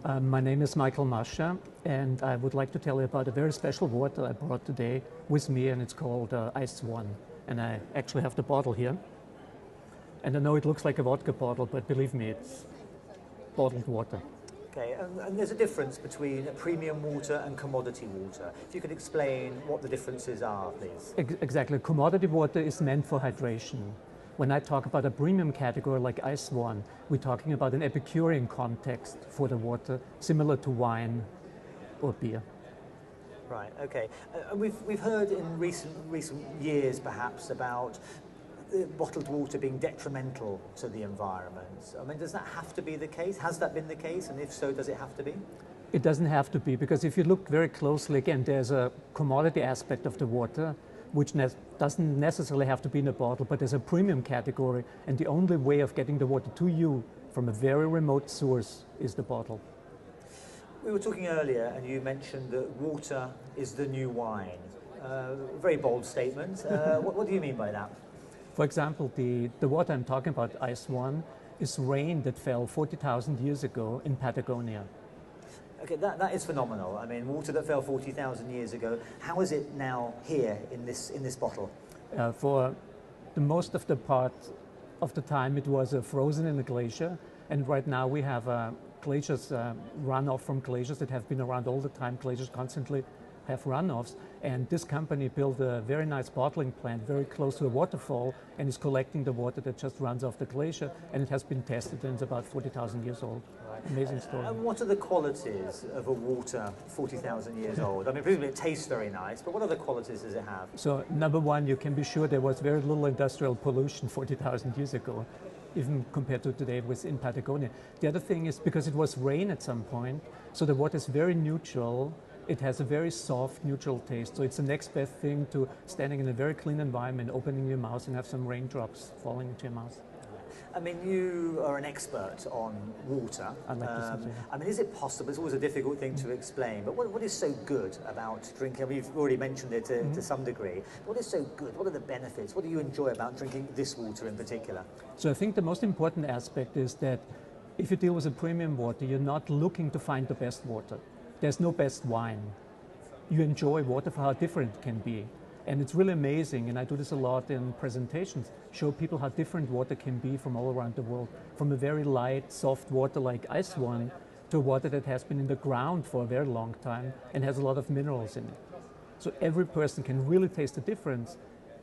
My name is Masha, and I would like to tell you about a very special water I brought today with me, and it's called Ice Swan. And I actually have the bottle here. And I know it looks like a vodka bottle, but believe me, it's bottled water. Okay, and there's a difference between premium water and commodity water. If you could explain what the differences are, please. Exactly. Commodity water is meant for hydration. When I talk about a premium category like Ice Swan, we're talking about an Epicurean context for the water, similar to wine or beer. Right, okay. We've heard in recent years, perhaps, about bottled water being detrimental to the environment. I mean, does that have to be the case? Has that been the case? And if so, does it have to be? It doesn't have to be, because if you look very closely, again, there's a commodity aspect of the water, which doesn't necessarily have to be in a bottle, but there's a premium category, and the only way of getting the water to you from a very remote source is the bottle. We were talking earlier, and you mentioned that water is the new wine. Very bold statement. What do you mean by that? For example, the water I'm talking about, Ice Swan, is rain that fell 40,000 years ago in Patagonia. Okay, that is phenomenal. I mean, water that fell 40,000 years ago. How is it now here in this bottle? For the most of the part of the time, it was frozen in a glacier, and right now we have glaciers, runoff from glaciers that have been around all the time. Glaciers constantly have runoffs, and this company built a very nice bottling plant very close to a waterfall and is collecting the water that just runs off the glacier, and it has been tested and it's about 40,000 years old. Right. Amazing story. And what are the qualities of a water 40,000 years old? I mean, presumably it tastes very nice, but what other qualities does it have? So number one, you can be sure there was very little industrial pollution 40,000 years ago, even compared to today in Patagonia. The other thing is because it was rain at some point, so the water is very neutral. It has a very soft, neutral taste. So it's the next best thing to standing in a very clean environment, opening your mouth and have some raindrops falling into your mouth. I mean, you are an expert on water. I'd like to say so. I mean, is it possible? It's always a difficult thing to explain, but what is so good about drinking? I mean, you've already mentioned it to some degree. What is so good? What are the benefits? What do you enjoy about drinking this water in particular? So I think the most important aspect is that if you deal with a premium water, you're not looking to find the best water. There's no best wine. You enjoy water for how different it can be. And it's really amazing, and I do this a lot in presentations, show people how different water can be from all around the world. From a very light, soft water like Ice Swan to water that has been in the ground for a very long time and has a lot of minerals in it. So every person can really taste the difference.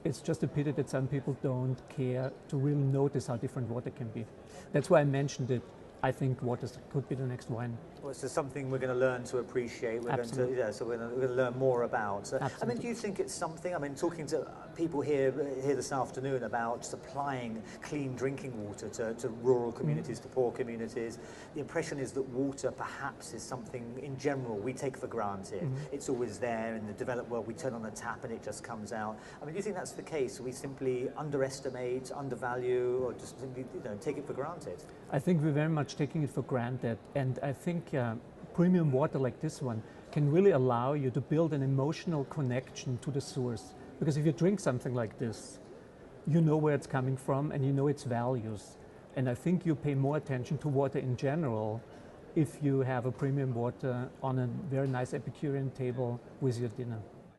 It's just a pity that some people don't care to really notice how different water can be. That's why I mentioned it. I think water could be the next wine. Well, it's just something we're going to learn to appreciate. We're Absolutely. going to, so we're going to learn more about. Absolutely. I mean, do you think it's something? I mean, talking to people here this afternoon about supplying clean drinking water to rural communities, to poor communities, the impression is that water perhaps is something in general we take for granted. It's always there. In the developed world, we turn on the tap and it just comes out. I mean, do you think that's the case? We simply underestimate, undervalue, or just simply take it for granted? I think we're very much taking it for granted, and I think premium water like this one can really allow you to build an emotional connection to the source. Because if you drink something like this, you know where it's coming from and you know its values. And I think you pay more attention to water in general if you have a premium water on a very nice Epicurean table with your dinner.